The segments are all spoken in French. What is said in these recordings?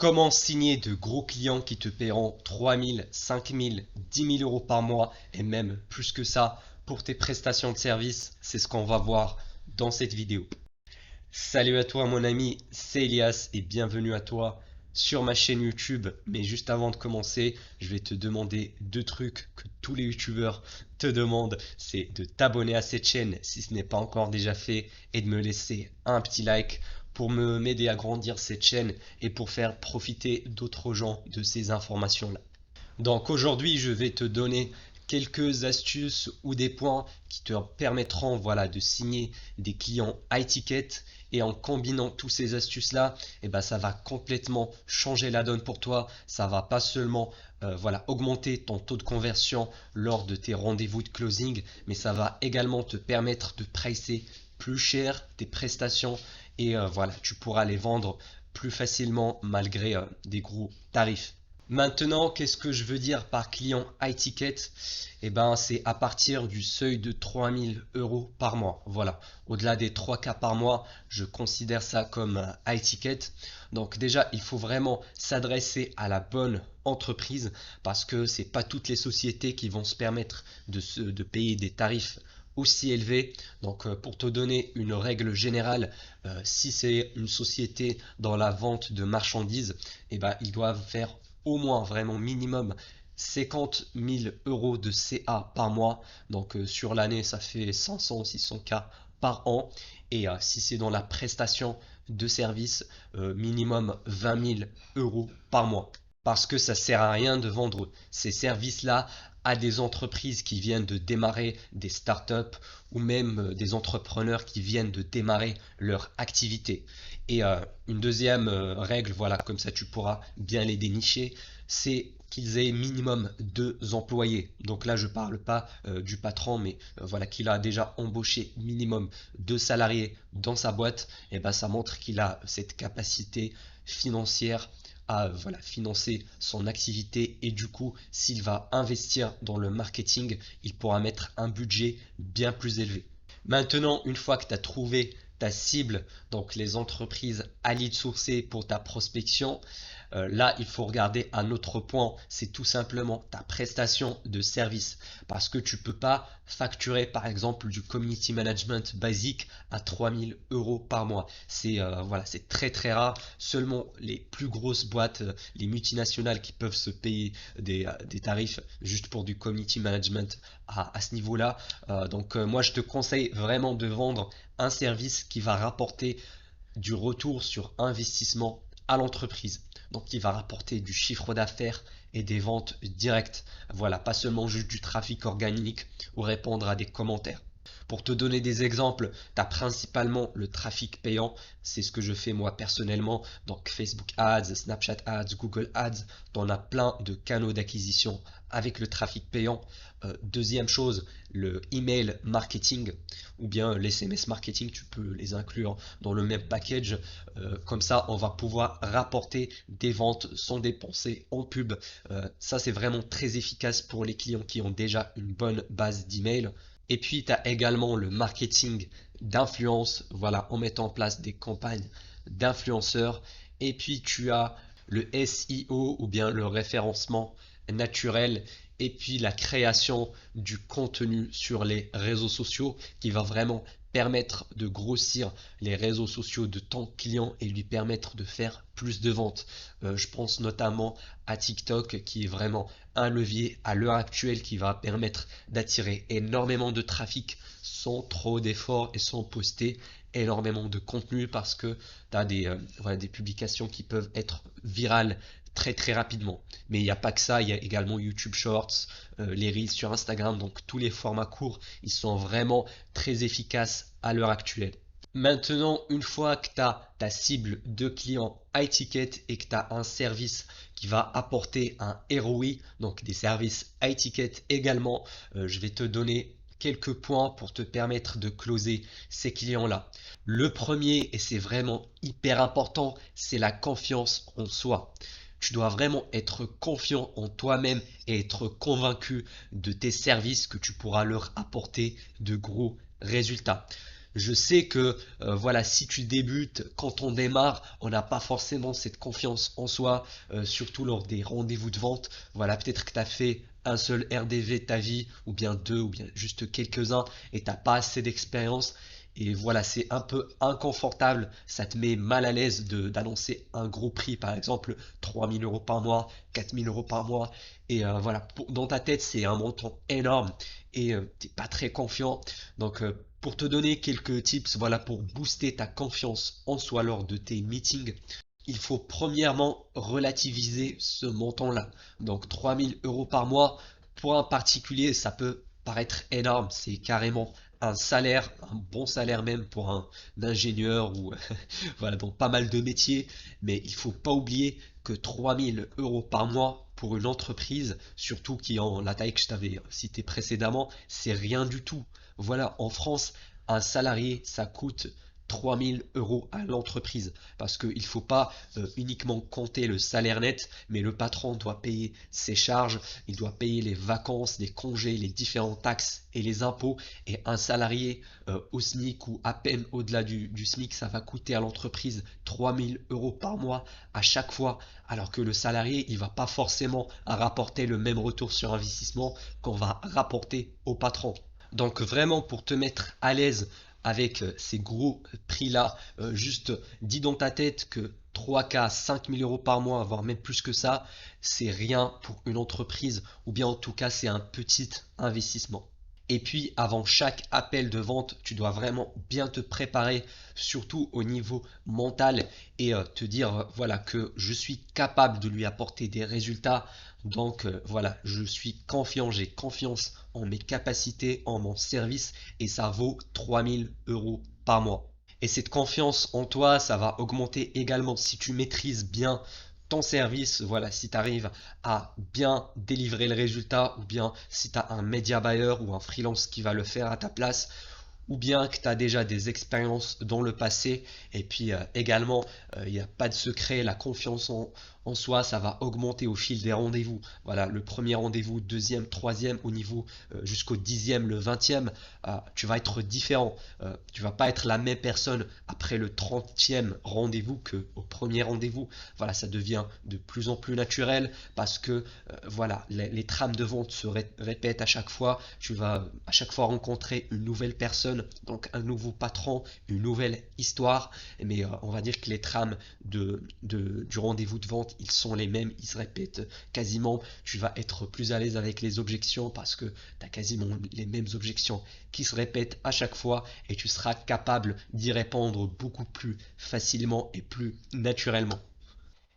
Comment signer de gros clients qui te paieront 3 000, 5 000, 10 000 euros par mois et même plus que ça pour tes prestations de service? C'est ce qu'on va voir dans cette vidéo. Salut à toi mon ami, c'est Elias et bienvenue à toi sur ma chaîne YouTube. Mais juste avant de commencer, je vais te demander deux trucs que tous les YouTubeurs te demandent. C'est de t'abonner à cette chaîne si ce n'est pas encore déjà fait et de me laisser un petit like pour m'aider à grandir cette chaîne et pour faire profiter d'autres gens de ces informations-là. Donc aujourd'hui, je vais te donner quelques astuces ou des points qui te permettront voilà, de signer des clients high ticket. Et en combinant toutes ces astuces-là, ça va complètement changer la donne pour toi. Ça va pas seulement voilà, augmenter ton taux de conversion lors de tes rendez-vous de closing, mais ça va également te permettre de pricer plus cher tes prestations et voilà, tu pourras les vendre plus facilement malgré des gros tarifs. Maintenant, qu'est-ce que je veux dire par client high ticket? C'est à partir du seuil de 3 000 euros par mois. Voilà. Au-delà des 3K par mois, je considère ça comme high ticket. Donc déjà, il faut vraiment s'adresser à la bonne entreprise parce que c'est pas toutes les sociétés qui vont se permettre de payer des tarifs aussi élevés. Donc pour te donner une règle générale, si c'est une société dans la vente de marchandises, ils doivent faire au moins vraiment minimum 50 000 euros de CA par mois. Donc sur l'année, ça fait 500, 600K par an. Et si c'est dans la prestation de service, minimum 20 000 euros par mois. Parce que ça sert à rien de vendre ces services-là à des entreprises qui viennent de démarrer, des startups ou même des entrepreneurs qui viennent de démarrer leur activité. Et une deuxième règle, voilà, comme ça tu pourras bien les dénicher, c'est qu'ils aient minimum 2 employés. Donc là, je ne parle pas du patron, mais voilà, qu'il a déjà embauché minimum 2 salariés dans sa boîte. Ça montre qu'il a cette capacité financière à voilà, financer son activité et du coup, s'il va investir dans le marketing, il pourra mettre un budget bien plus élevé. Maintenant, une fois que tu as trouvé ta cible, donc les entreprises à lead sourcer pour ta prospection, là, il faut regarder un autre point, c'est tout simplement ta prestation de service. Parce que tu ne peux pas facturer, par exemple, du community management basique à 3 000 euros par mois. C'est voilà, c'est très très rare. Seulement les plus grosses boîtes, les multinationales qui peuvent se payer des tarifs juste pour du community management à ce niveau-là. Moi, je te conseille vraiment de vendre un service qui va rapporter du retour sur investissement à l'entreprise. Donc il va rapporter du chiffre d'affaires et des ventes directes. Voilà, pas seulement juste du trafic organique ou répondre à des commentaires. Pour te donner des exemples, tu as principalement le trafic payant. C'est ce que je fais moi personnellement. Donc Facebook Ads, Snapchat Ads, Google Ads. Tu en as plein de canaux d'acquisition avec le trafic payant. Deuxième chose, le email marketing ou bien l'SMS marketing. Tu peux les inclure dans le même package. Comme ça, on va pouvoir rapporter des ventes sans dépenser en pub. Ça, c'est vraiment très efficace pour les clients qui ont déjà une bonne base d'email. Et puis, tu as également le marketing d'influence, voilà, en mettant en place des campagnes d'influenceurs. Et puis, tu as le SEO ou bien le référencement naturel. Et puis, la création du contenu sur les réseaux sociaux qui va vraiment permettre de grossir les réseaux sociaux de ton client et lui permettre de faire plus de ventes. Je pense notamment à TikTok qui est vraiment un levier à l'heure actuelle qui va permettre d'attirer énormément de trafic sans trop d'efforts et sans poster énormément de contenu parce que tu as voilà, des publications qui peuvent être virales très très rapidement. Mais il n'y a pas que ça, il y a également YouTube Shorts, les Reels sur Instagram, donc tous les formats courts, ils sont vraiment très efficaces à l'heure actuelle. Maintenant, une fois que tu as ta cible de clients high ticket et que tu as un service qui va apporter un ROI, donc des services high ticket également, je vais te donner quelques points pour te permettre de closer ces clients-là. Le premier, et c'est vraiment hyper important, c'est la confiance en soi. Tu dois vraiment être confiant en toi-même et être convaincu de tes services que tu pourras leur apporter de gros résultats. Je sais que voilà, si tu débutes, quand on démarre, on n'a pas forcément cette confiance en soi, surtout lors des rendez-vous de vente. Voilà, peut-être que tu as fait un seul RDV de ta vie, ou bien deux, ou bien juste quelques-uns, et t'as pas assez d'expérience. Et voilà, c'est un peu inconfortable, ça te met mal à l'aise d'annoncer un gros prix, par exemple 3 000 € par mois, 4 000 € par mois. Et voilà, dans ta tête, c'est un montant énorme et t'es pas très confiant. Donc, pour te donner quelques tips, voilà, pour booster ta confiance en soi lors de tes meetings, il faut premièrement relativiser ce montant-là. Donc 3 000 € par mois, pour un particulier, ça peut paraître énorme. C'est carrément un salaire, un bon salaire même pour un ingénieur ou voilà, dans pas mal de métiers. Mais il faut pas oublier que 3 000 € par mois pour une entreprise, surtout qui ont la taille que je t'avais cité précédemment, c'est rien du tout. Voilà, en France, un salarié, ça coûte 3 000 € à l'entreprise. Parce qu'il ne faut pas uniquement compter le salaire net, mais le patron doit payer ses charges, il doit payer les vacances, les congés, les différentes taxes et les impôts. Et un salarié au SMIC ou à peine au-delà du SMIC, ça va coûter à l'entreprise 3 000 € par mois à chaque fois. Alors que le salarié, il va pas forcément rapporter le même retour sur investissement qu'on va rapporter au patron. Donc vraiment pour te mettre à l'aise avec ces gros prix-là, juste dis dans ta tête que 3K, 5 000 € par mois, voire même plus que ça, c'est rien pour une entreprise, ou bien en tout cas c'est un petit investissement. Et puis avant chaque appel de vente, tu dois vraiment bien te préparer, surtout au niveau mental, et te dire voilà que je suis capable de lui apporter des résultats. Donc voilà, je suis confiant, j'ai confiance en mes capacités, en mon service, et ça vaut 3 000 € par mois. Et cette confiance en toi, ça va augmenter également si tu maîtrises bien ton service, voilà, si tu arrives à bien délivrer le résultat, ou bien si tu as un média buyer ou un freelance qui va le faire à ta place, ou bien que tu as déjà des expériences dans le passé. Et puis également, il n'y a pas de secret, la confiance en soi, ça va augmenter au fil des rendez-vous. Voilà, le premier rendez-vous, deuxième, troisième, au niveau jusqu'au 10e, le 20e, tu vas être différent. Tu vas pas être la même personne après le 30e rendez-vous que au premier rendez-vous. Voilà, ça devient de plus en plus naturel parce que voilà, les trames de vente se répètent à chaque fois. Tu vas à chaque fois rencontrer une nouvelle personne, donc un nouveau patron, une nouvelle histoire. Mais on va dire que les trames du rendez-vous de vente, ils sont les mêmes, ils se répètent quasiment. Tu vas être plus à l'aise avec les objections parce que tu as quasiment les mêmes objections qui se répètent à chaque fois et tu seras capable d'y répondre beaucoup plus facilement et plus naturellement.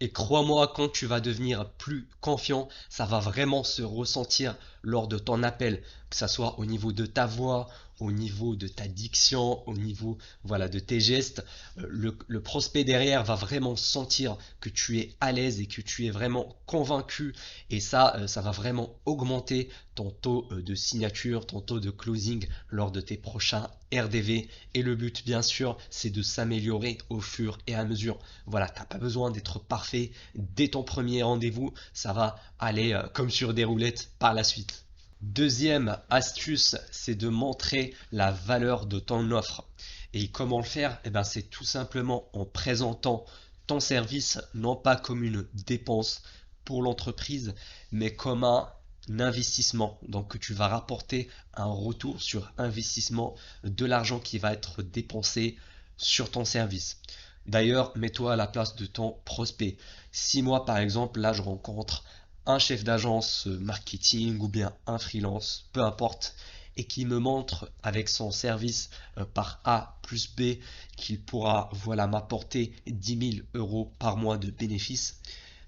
Et crois-moi, quand tu vas devenir plus confiant, ça va vraiment se ressentir lors de ton appel, que ça soit au niveau de ta voix, au niveau de ta diction, au niveau voilà de tes gestes. Le prospect derrière va vraiment sentir que tu es à l'aise et que tu es vraiment convaincu. Et ça va vraiment augmenter ton taux de signature, ton taux de closing lors de tes prochains RDV. Et le but, bien sûr, c'est de s'améliorer au fur et à mesure. Voilà, t'as pas besoin d'être parfait dès ton premier rendez-vous, ça va aller comme sur des roulettes par la suite. Deuxième astuce, c'est de montrer la valeur de ton offre. Et comment le faire? Eh ben, c'est tout simplement en présentant ton service non pas comme une dépense pour l'entreprise, mais comme un investissement. Donc que tu vas rapporter un retour sur investissement de l'argent qui va être dépensé sur ton service. D'ailleurs, mets-toi à la place de ton prospect. Si moi, par exemple, là, je rencontre un chef d'agence marketing ou bien un freelance, peu importe, et qui me montre avec son service par A plus B qu'il pourra voilà, m'apporter 10 000 € par mois de bénéfices,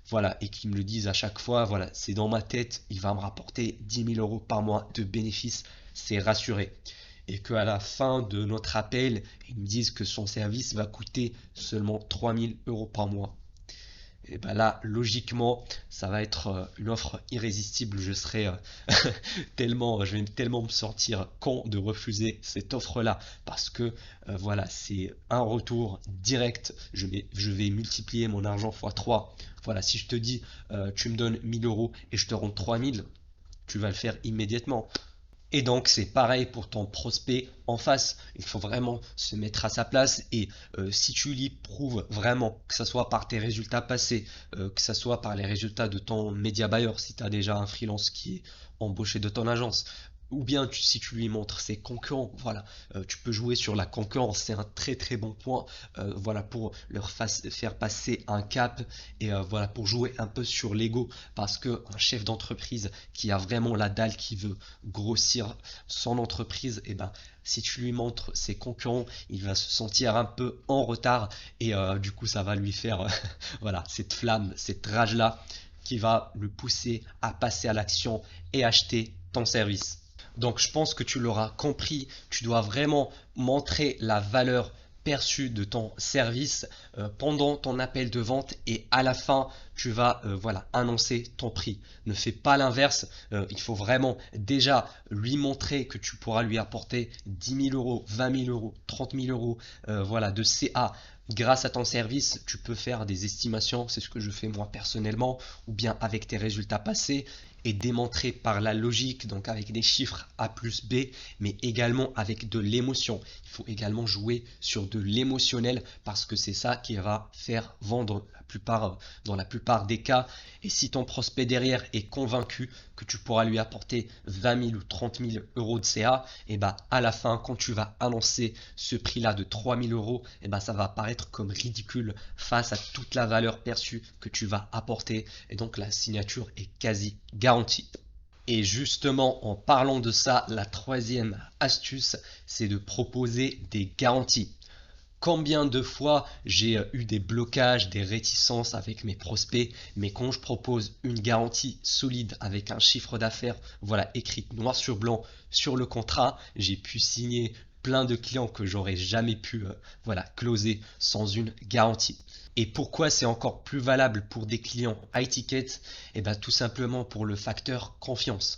voilà, et qui me le disent à chaque fois, voilà, c'est dans ma tête, il va me rapporter 10 000 € par mois de bénéfices, c'est rassuré. Et qu'à la fin de notre appel, ils me disent que son service va coûter seulement 3 000 € par mois. Et ben là, logiquement, ça va être une offre irrésistible. Je vais tellement me sentir con de refuser cette offre-là parce que voilà, c'est un retour direct. Je vais multiplier mon argent fois 3. Voilà, si je te dis tu me donnes 1 000 € et je te rends 3 000, tu vas le faire immédiatement. Et donc c'est pareil pour ton prospect en face, il faut vraiment se mettre à sa place et si tu lui prouves vraiment, que ce soit par tes résultats passés, que ce soit par les résultats de ton média buyer, si tu as déjà un freelance qui est embauché de ton agence, ou bien si tu lui montres ses concurrents, voilà, tu peux jouer sur la concurrence, c'est un très très bon point, voilà, pour faire passer un cap et voilà, pour jouer un peu sur l'ego, parce que un chef d'entreprise qui a vraiment la dalle, qui veut grossir son entreprise, et ben si tu lui montres ses concurrents, il va se sentir un peu en retard et du coup ça va lui faire voilà, cette flamme, cette rage là qui va le pousser à passer à l'action et acheter ton service. Donc je pense que tu l'auras compris, tu dois vraiment montrer la valeur perçue de ton service pendant ton appel de vente et à la fin tu vas voilà, annoncer ton prix. Ne fais pas l'inverse, il faut vraiment déjà lui montrer que tu pourras lui apporter 10 000 euros, 20 000 euros, 30 000 euros voilà, de CA. Grâce à ton service, tu peux faire des estimations, c'est ce que je fais moi personnellement, ou bien avec tes résultats passés, et démontrer par la logique, donc avec des chiffres A plus B, mais également avec de l'émotion. Il faut également jouer sur de l'émotionnel parce que c'est ça qui va faire vendre dans la plupart des cas. Et si ton prospect derrière est convaincu que tu pourras lui apporter 20 000 ou 30 000 euros de CA, et bah à la fin, quand tu vas annoncer ce prix-là de 3 000 euros, et bah ça va paraître comme ridicule face à toute la valeur perçue que tu vas apporter. Et donc la signature est quasi garantie. Et justement, en parlant de ça, la troisième astuce, c'est de proposer des garanties. Combien de fois j'ai eu des blocages, des réticences avec mes prospects, mais quand je propose une garantie solide avec un chiffre d'affaires, voilà, écrit noir sur blanc sur le contrat, j'ai pu signer plein de clients que j'aurais jamais pu voilà, closer sans une garantie. Et pourquoi c'est encore plus valable pour des clients high ticket? Eh bien tout simplement pour le facteur confiance.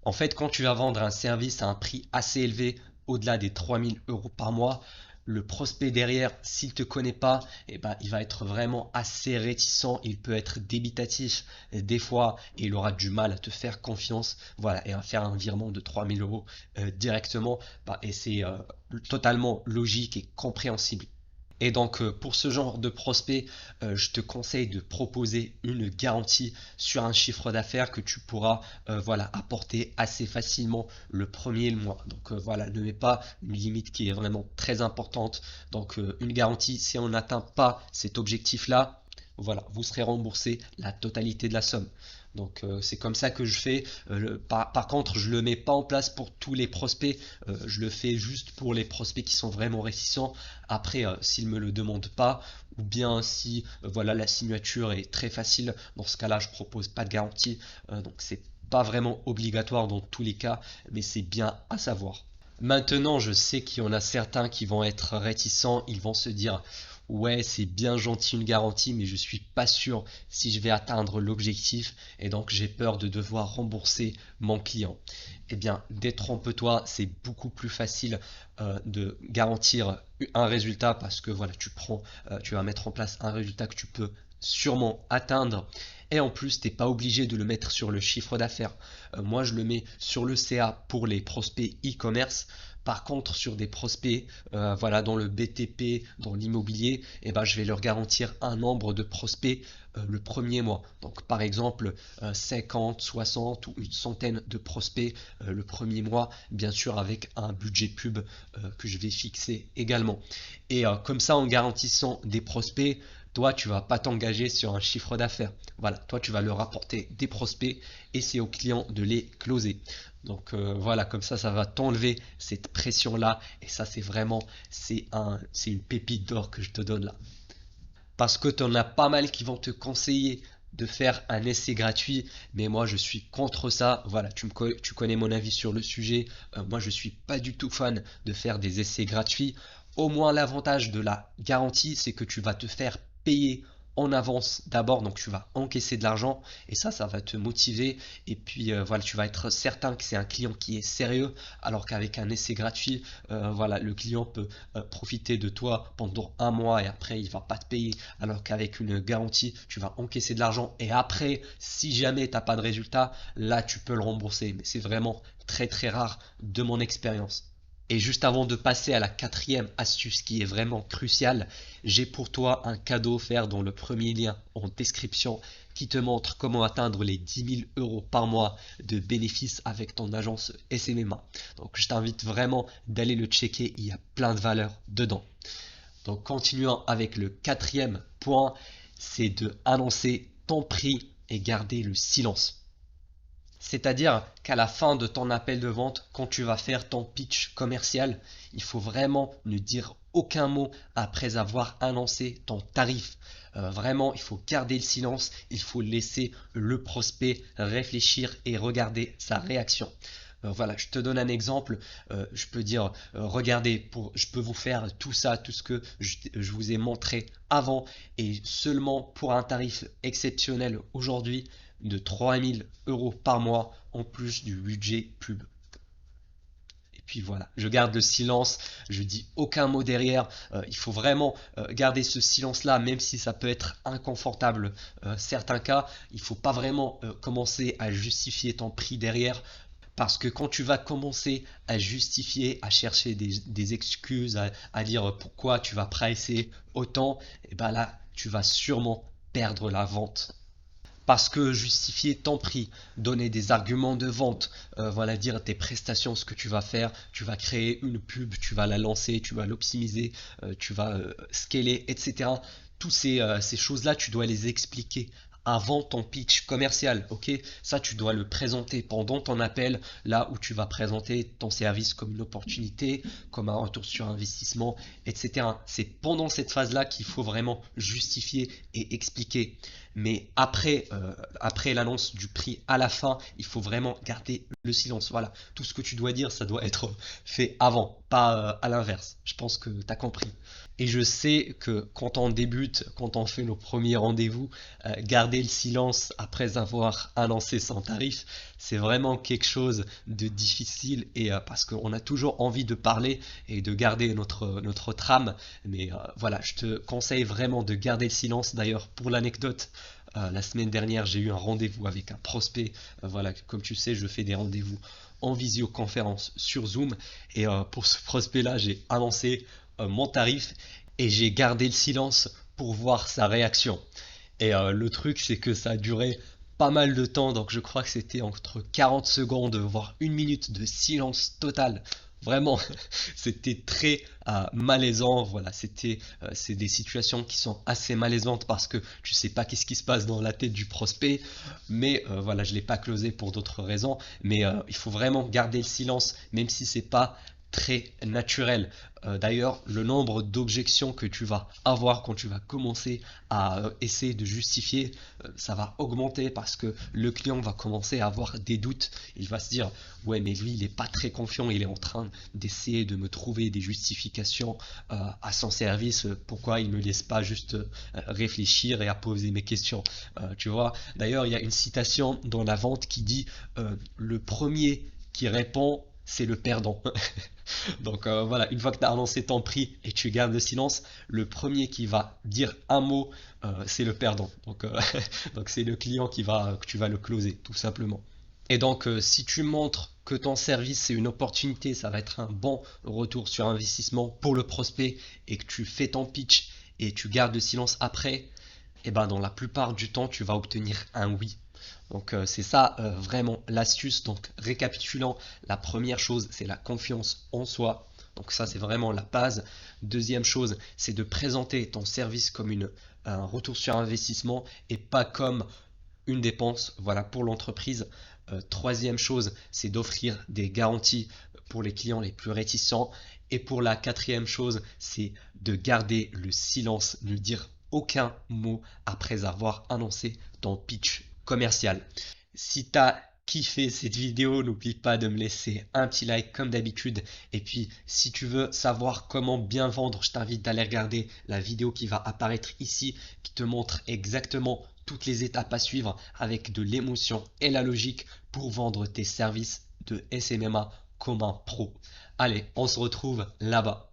En fait, quand tu vas vendre un service à un prix assez élevé, au-delà des 3 000 euros par mois, le prospect derrière, s'il ne te connaît pas, eh ben, il va être vraiment assez réticent, il peut être débitatif des fois et il aura du mal à te faire confiance, voilà, et à faire un virement de 3 000 euros directement, bah, et c'est totalement logique et compréhensible. Et donc pour ce genre de prospect, je te conseille de proposer une garantie sur un chiffre d'affaires que tu pourras voilà, apporter assez facilement le premier mois. Donc voilà, ne mets pas une limite qui est vraiment très importante. Donc une garantie, si on n'atteint pas cet objectif-là, voilà, vous serez remboursé la totalité de la somme. Donc c'est comme ça que je fais. Par contre, je ne le mets pas en place pour tous les prospects. Je le fais juste pour les prospects qui sont vraiment réticents. Après, s'ils ne me le demandent pas, ou bien si voilà, la signature est très facile, dans ce cas-là, je propose pas de garantie. Donc c'est pas vraiment obligatoire dans tous les cas, mais c'est bien à savoir. Maintenant, je sais qu'il y en a certains qui vont être réticents, ils vont se dire ouais, c'est bien gentil une garantie, mais je suis pas sûr si je vais atteindre l'objectif et donc j'ai peur de devoir rembourser mon client. Eh bien, détrompe-toi, c'est beaucoup plus facile de garantir un résultat parce que voilà, tu vas mettre en place un résultat que tu peux sûrement atteindre. Et en plus, tu n'es pas obligé de le mettre sur le chiffre d'affaires. Moi, je le mets sur le CA pour les prospects e-commerce. Par contre, sur des prospects, voilà, dans le BTP, dans l'immobilier, eh ben, je vais leur garantir un nombre de prospects le premier mois. Donc, par exemple, 50, 60 ou une centaine de prospects le premier mois, bien sûr avec un budget pub que je vais fixer également. Et comme ça, en garantissant des prospects, toi, tu vas pas t'engager sur un chiffre d'affaires. Voilà, toi, tu vas leur apporter des prospects et c'est au client de les closer. Donc voilà, comme ça va t'enlever cette pression-là. Et ça, c'est vraiment, c'est une pépite d'or que je te donne là. Parce que tu en as pas mal qui vont te conseiller de faire un essai gratuit, mais moi je suis contre ça. Voilà, tu connais mon avis sur le sujet. Moi je suis pas du tout fan de faire des essais gratuits. Au moins l'avantage de la garantie, c'est que tu vas te faire payer en avance d'abord, donc tu vas encaisser de l'argent et ça va te motiver et puis voilà, tu vas être certain que c'est un client qui est sérieux alors qu'avec un essai gratuit, voilà, le client peut profiter de toi pendant un mois et après il va pas te payer alors qu'avec une garantie, tu vas encaisser de l'argent et après, si jamais tu n'as pas de résultat, là tu peux le rembourser, mais c'est vraiment très très rare de mon expérience. Et juste avant de passer à la quatrième astuce qui est vraiment cruciale, j'ai pour toi un cadeau offert dans le premier lien en description qui te montre comment atteindre les 10 000 euros par mois de bénéfices avec ton agence SMMA. Donc je t'invite vraiment d'aller le checker, il y a plein de valeurs dedans. Donc continuons avec le quatrième point, c'est de annoncer ton prix et garder le silence. C'est-à-dire qu'à la fin de ton appel de vente, quand tu vas faire ton pitch commercial, il faut vraiment ne dire aucun mot après avoir annoncé ton tarif. Vraiment, il faut garder le silence, il faut laisser le prospect réfléchir et regarder sa réaction. Voilà, je te donne un exemple. Je peux dire, regardez, je peux vous faire tout ça, tout ce que je vous ai montré avant, et seulement pour un tarif exceptionnel aujourd'hui de 3 000 euros par mois en plus du budget pub. Et puis voilà, je garde le silence, je dis aucun mot derrière. Il faut vraiment garder ce silence-là, même si ça peut être inconfortable. Certains cas, il faut pas vraiment commencer à justifier ton prix derrière. Parce que quand tu vas commencer à justifier, à chercher des excuses, à dire pourquoi tu vas pricer autant, et ben là, tu vas sûrement perdre la vente. Parce que justifier ton prix, donner des arguments de vente, voilà, dire tes prestations, ce que tu vas faire, tu vas créer une pub, tu vas la lancer, tu vas l'optimiser, tu vas scaler, etc. Toutes ces choses-là, tu dois les expliquer avant ton pitch commercial, ok? Ça, tu dois le présenter pendant ton appel, là où tu vas présenter ton service comme une opportunité, comme un retour sur investissement, etc. C'est pendant cette phase-là qu'il faut vraiment justifier et expliquer. Mais après l'annonce du prix à la fin, il faut vraiment garder le silence. Voilà, tout ce que tu dois dire, ça doit être fait avant, pas à l'inverse. Je pense que tu as compris. Et je sais que quand on débute, quand on fait nos premiers rendez-vous, garder le silence après avoir annoncé son tarif, c'est vraiment quelque chose de difficile et parce qu'on a toujours envie de parler et de garder notre trame. Mais voilà, je te conseille vraiment de garder le silence. D'ailleurs, pour l'anecdote, la semaine dernière, j'ai eu un rendez-vous avec un prospect. Voilà, comme tu sais, je fais des rendez-vous en visioconférence sur Zoom. Et pour ce prospect-là, j'ai annoncé mon tarif et j'ai gardé le silence pour voir sa réaction. Et le truc, c'est que ça a duré pas mal de temps, donc je crois que c'était entre 40 secondes, voire une minute de silence total. Vraiment, c'était très malaisant. Voilà, c'est des situations qui sont assez malaisantes parce que tu sais pas qu'est-ce qui se passe dans la tête du prospect. Mais voilà, je l'ai pas closé pour d'autres raisons. Mais il faut vraiment garder le silence, même si c'est pas très naturel. D'ailleurs, le nombre d'objections que tu vas avoir quand tu vas commencer à essayer de justifier, ça va augmenter parce que le client va commencer à avoir des doutes. Il va se dire, ouais, mais lui, il n'est pas très confiant, il est en train d'essayer de me trouver des justifications à son service. Pourquoi il ne me laisse pas juste réfléchir et à poser mes questions, tu vois. D'ailleurs, il y a une citation dans la vente qui dit, le premier qui répond, c'est le perdant. Donc voilà, une fois que tu as annoncé ton prix et tu gardes le silence, le premier qui va dire un mot, c'est le perdant. Donc donc c'est le client que tu vas le closer, tout simplement. Et donc si tu montres que ton service c'est une opportunité, ça va être un bon retour sur investissement pour le prospect et que tu fais ton pitch et tu gardes le silence après, et ben dans la plupart du temps tu vas obtenir un oui. Donc c'est ça vraiment l'astuce. Donc récapitulant, la première chose c'est la confiance en soi. Donc ça c'est vraiment la base. Deuxième chose, c'est de présenter ton service comme un retour sur investissement et pas comme une dépense, voilà, pour l'entreprise. Troisième chose, c'est d'offrir des garanties pour les clients les plus réticents. Et pour la quatrième chose, c'est de garder le silence, ne dire aucun mot après avoir annoncé ton pitch commercial. Si tu as kiffé cette vidéo, n'oublie pas de me laisser un petit like comme d'habitude. Et puis, si tu veux savoir comment bien vendre, je t'invite d'aller regarder la vidéo qui va apparaître ici, qui te montre exactement toutes les étapes à suivre avec de l'émotion et la logique pour vendre tes services de SMMA comme un pro. Allez, on se retrouve là-bas.